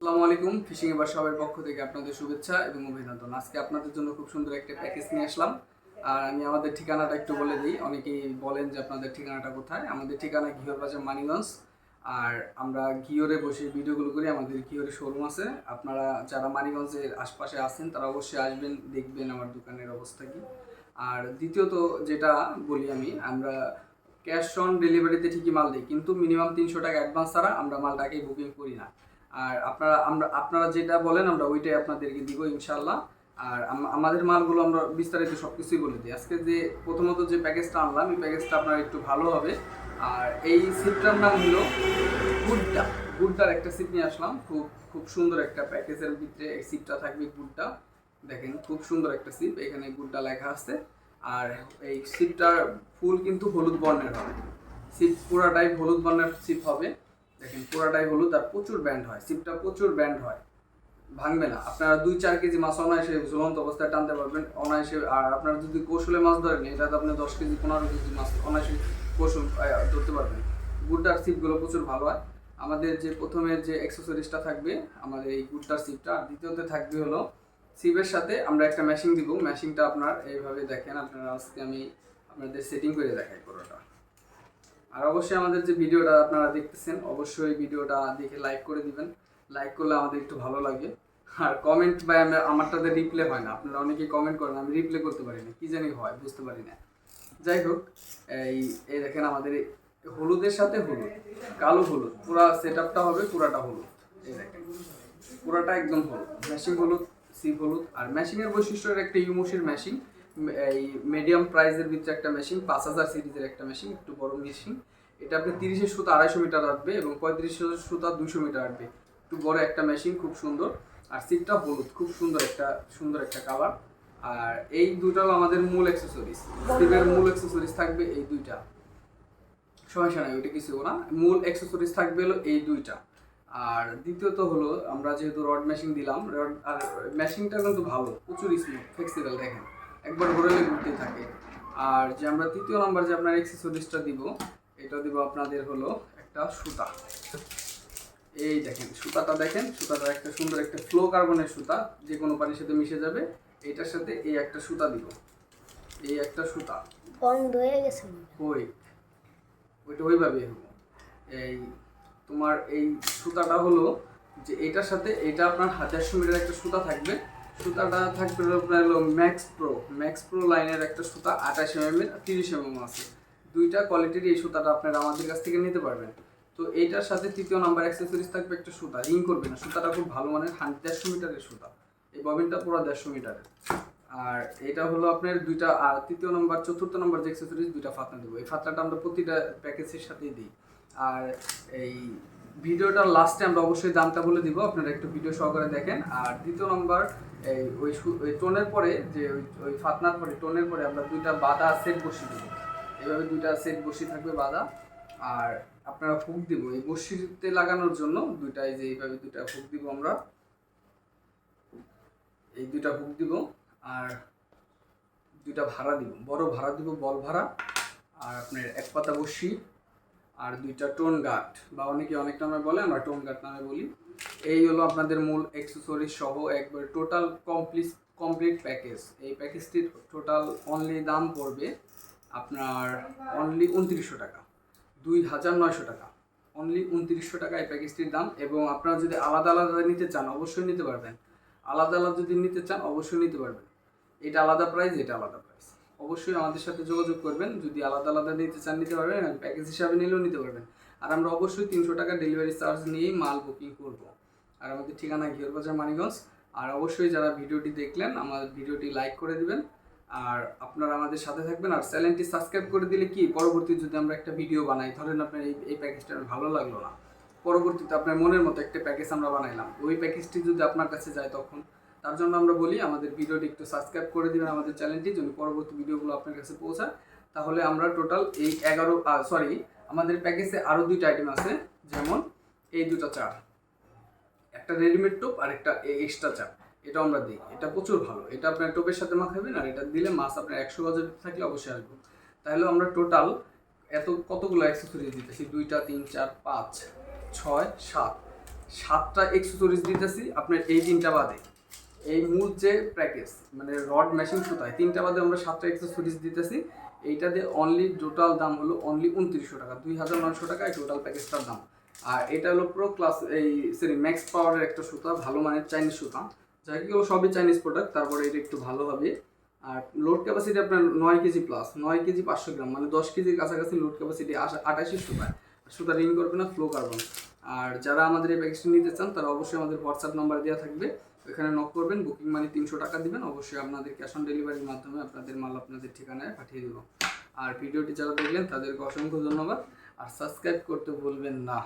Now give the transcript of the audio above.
আসসালামু আলাইকুম। ফিশিং এবার সবার পক্ষ থেকে আপনাদের শুভেচ্ছা এবং অভিনন্দন। আজকে আপনাদের জন্য খুব সুন্দর একটা প্যাকেজ নিয়ে আসলাম। আর আমি আমাদের ঠিকানাটা একটু বলে দিই। অনেকেই বলেন যে আপনাদের ঠিকানাটা কোথায়। আমাদের ঠিকানা ঘিওর বাজার, মানিগঞ্জ। আর আমরা ঘিওরে বসে ভিডিওগুলো করি। আমাদের ঘিওরে শোরুম আছে। আপনারা যারা মানিগঞ্জের আশপাশে আছেন তারা অবশ্যই আসবেন, দেখবেন আমার দোকানের অবস্থা কি। আর দ্বিতীয়ত যেটা বলি আমরা ক্যাশ অন ডেলিভারিতে ঠিকই মাল দিই, কিন্তু মিনিমাম 300 টাকা অ্যাডভান্স ছাড়া আমরা মালটাকে বুকিং করি না। আর আপনারা যেটা বলেন আমরা ওইটাই আপনাদেরকে দিব ইনশাল্লাহ। আর আমাদের মালগুলো আমরা বিস্তারিত সব কিছুই বলে দিই। আজকে যে প্রথমত যে প্যাকেজটা আনলাম, এই প্যাকেজটা আপনার একটু ভালো হবে। আর এই সিপটার নাম হলো গুড্ডা। গুড্ডার একটা সিপ নিয়ে আসলাম। খুব খুব সুন্দর একটা প্যাকেজের ভিতরে এই সিপটা থাকবে। গুড্ডা দেখেন, খুব সুন্দর একটা সিপ, এখানে গুড্ডা লেখা আছে। আর এই সিপটার ফুল কিন্তু হলুদ বর্ণের হবে। সিপ পুরাটাই হলুদ বর্ণের সিপ হবে। দেখেন পুরাটাই হলুদ আর প্রচুর ব্যান্ড হয়, সিপটা প্রচুর ব্যান্ড হয়, ভাঙবে না। আপনারা 2-4 কেজি মাছ অনায়াসে ঝুলন্ত অবস্থায় টানতে পারবেন অনায়াসে। আর আপনারা যদি কৌশলে মাছ ধরেন, এটাতে আপনি 10 কেজি 15 কেজি মাছ অনায়াসে কৌশল ধরতে পারবেন। গুড্ডার সিপগুলো প্রচুর ভালো হয়। আমাদের যে প্রথমের যে অ্যাক্সেসরিজটা থাকবে আমাদের এই গুড্ডার সিপটা, আর দ্বিতীয়তে থাকবে হলো সিপের সাথে আমরা একটা ম্যাশিং দিব। ম্যাশিংটা আপনার এইভাবে দেখেন, আপনারা আজকে আমি আপনাদের সেটিং করে দেখাই পুরোটা। আর অবশ্যই আমাদের যে ভিডিওটা আপনারা দেখতেছেন, অবশ্যই ভিডিওটা দেখে লাইক করে দিবেন। লাইক করলে আমাদের একটু ভালো লাগে। আর কমেন্ট বা আমারটাতে রিপ্লে হয় না, আপনারা অনেকেই কমেন্ট করেন, আমি রিপ্লে করতে পারি না, কি জানি হয় বুঝতে পারি না। যাই হোক, এই এই দেখেন আমাদের হলুদের সাথে হলুদ, কালো হলুদ, পুরা সেট আপটা হবে পুরাটা হলুদ। এই দেখেন পুরাটা একদম হলুদ, ম্যাশিং হলুদ, সিপ হলুদ। আর ম্যাশিংয়ের বৈশিষ্ট্যের একটা ইউমোশির ম্যাশিং, এই মিডিয়াম প্রাইসের ভিতরে একটা মেশিন, 5000 সিরিজের একটা মেশিন, একটু বড় মেশিন। এটা আপনি 30-এর সুতা 250 মিটার আটবে এবং 35-এর সুতা 200 মিটার আটবে। একটু বড় একটা মেশিন, খুব সুন্দর। আর সিটটা হলুদ, খুব সুন্দর একটা কালার। আর এই দুটাও আমাদের মূল অ্যাক্সেসরিজ। সিপের মূল অ্যাক্সেসরিজ থাকবে এই দুইটা, সমস্যা নাই, ওইটা কিছু না। মূল অ্যাক্সেসরিজ থাকবে হলো এই দুইটা। আর দ্বিতীয়ত হলো আমরা যেহেতু রড মেশিং দিলাম, রড আর মেশিংটা কিন্তু ভালো, প্রচুর স্মুথ ফ্লেক্সিবল, দেখেন একবার ঘোরালে ঘুরতেই থাকে। আর যে আমরা তৃতীয় নাম্বার যে আপনার অ্যাক্সেসরিজটা দিব, এটা দিব আপনাদের হলো একটা সুতা। এই দেখেন সুতাটা, দেখেন সুতাটা একটা সুন্দর একটা ফ্লো কার্বনের সুতা, যে কোনো পানির সাথে মিশে যাবে। এটার সাথে এই একটা সুতা দিব, এই একটা সুতা বন্ধ হয়ে গেছে। ওই ওইটা ওইভাবে হলো। এই তোমার এই সুতাটা হলো যে এটার সাথে এটা আপনার 1000 মিটার একটা সুতা থাকবে। সুতাটা থাকবে আপনার হলো ম্যাক্স প্রো লাইনের একটা সুতা, 28 mm 30 mm আছে। দুইটা কোয়ালিটির এই সুতাটা আপনারা আমাদের কাছ থেকে নিতে পারবেন। তো এইটার সাথে তৃতীয় নাম্বার অ্যাক্সেসরিজ থাকবে একটা সুতা, রিং করবে না, সুতাটা খুব ভালো মানের 150 মিটারের সুতা। এই ববিনটা পুরো 150 মিটারের। আর এটা হলো আপনার দুইটা। আর তৃতীয় নম্বর চতুর্থ নম্বর যে অ্যাক্সেসরিজ, দুইটা ফাতনা দেবো। এই ফাতনাটা আমরা প্রতিটা প্যাকেজের সাথেই দিই। আর এই ভিডিওটার লাস্টে আমরা অবশ্যই দামটা বলে দিব, আপনারা একটু ভিডিও সহকারে দেখেন। আর দ্বিতীয় নম্বর এই ওই টোনের পরে যে ওই ফাতনার পরে টোনের পরে আমরা দুইটা বাদা সেট বসিয়ে দেবো। এভাবে দুইটা সেট বসিয়ে থাকবে বাদা। আর আপনারা হুক দিব এই বসিতে লাগানোর জন্য দুইটা, এই যে এইভাবে দুইটা হুক দিব আমরা, এই দুইটা হুক দিব। আর দুইটা ভাড়া দিব, বড় ভাড়া দিব, বল ভাড়া। আর আপনার এক পাতা বসি। আর দুইটা টোন গার্ড, বা অনেকে অনেক নামে বলে, আমরা টোন গার্ড নামে বলি। এই হলো আপনাদের মূল অ্যাক্সেসরিজ সহ একবার টোটাল কমপ্লিট প্যাকেজ। এই প্যাকেজটির টোটাল অনলি দাম পড়বে আপনার অনলি 2900 টাকা, 2900 টাকা, অনলি 2900 টাকা এই প্যাকেজটির দাম। এবং আপনারা যদি আলাদা আলাদা নিতে চান অবশ্যই নিতে পারবেন, আলাদা আলাদা যদি নিতে চান অবশ্যই নিতে পারবেন। এটা আলাদা প্রাইস, এটা আলাদা প্রাইস। অবশ্যই আমাদের সাথে যোগাযোগ করবেন, যদি আলাদা আলাদা নিতে চান নিতে পারবেন, প্যাকেজ হিসাবে নিলেও নিতে পারবেন। আর আমরা অবশ্যই 300 টাকা ডেলিভারি চার্জ নিয়েই মাল বুকিং করব। আর আমাদের ঠিকানা ঘিওর বাজার, মানিগঞ্জ। আর অবশ্যই যারা ভিডিওটি দেখলেন আমাদের ভিডিওটি লাইক করে দিবেন। আর আপনারা আমাদের সাথে থাকবেন। আর চ্যানেলটি সাবস্ক্রাইব করে দিলে কি পরবর্তী যদি আমরা একটা ভিডিও বানাই, ধরেন আপনার এই প্যাকেজটা ভালো লাগলো না, পরবর্তীতে আপনার মনের মতো একটা প্যাকেজ আমরা বানাইলাম, ওই প্যাকেজটি যদি আপনার কাছে যায় তখন, তার জন্য আমরা বলি আমাদের ভিডিওটি একটু সাবস্ক্রাইব করে দিবেন আমাদের চ্যানেলটি, যদি পরবর্তী ভিডিওগুলো আপনার কাছে পৌঁছায়। তাহলে আমরা টোটাল এই আমাদের প্যাকেজে আরও দুইটা আইটেম আছে, যেমন এই দুটো চার, একটা রেডিমেড টোপ আর একটা এক্সট্রা চাপ, এটা আমরা দিই। এটা প্রচুর ভালো, এটা আপনার টোপের সাথে মাখাবেন। আর এটা দিলে মাছ আপনার 100 গজের থাকলে অবশ্যই আসবে। তাহলে আমরা টোটাল কতগুলো অ্যাক্সেসরিজ দিতেছি, 2, 3, 4, 5, 6, 7, 7টা এক্সেসরিজ দিতেছি আপনার এই 3টা বাদে। এই মূল যে প্যাকেজ মানে রড মেশিন সুতায় 3টা বাদে আমরা 7টা এক্সেসরিজ দিতেছি। এইটা দিয়ে অনলি টোটাল দাম হলো অনলি 2900 টাকা, 2900 টাকা এই টোটাল প্যাকেজটার দাম। আর এটা হলো প্রো ক্লাস এই সরি ম্যাক্স পাওয়ারের একটা সুতা, ভালো মানের চাইনিজ সুতা, যাইগুলো সবই চাইনিজ প্রোডাক্ট। তারপরে এটা একটু ভালো হবে। আর লোড ক্যাপাসিটি আপনার 9 কেজি প্লাস, 9 কেজি 500 গ্রাম, মানে 10 কেজির কাছাকাছি লোড ক্যাপাসিটি 28 সুতায়। সুতা রিং করবে না, ফ্লো কার্বন। আর যারা আমাদের এই প্যাকেজটি নিতে চান তারা অবশ্যই আমাদের হোয়াটসঅ্যাপ নাম্বার দেওয়া থাকবে, ওইখানে নক করবেন, বুকিং মানি 300 টাকা দিবেন, অবশ্যই আপনাদের ক্যাশ অন ডেলিভারির মাধ্যমে আপনাদের মাল আপনাদের ঠিকানায় পাঠিয়ে দেবো। আর ভিডিওটি যারা দেখলেন তাদেরকে অসংখ্য ধন্যবাদ, আর সাবস্ক্রাইব করতে ভুলবেন না।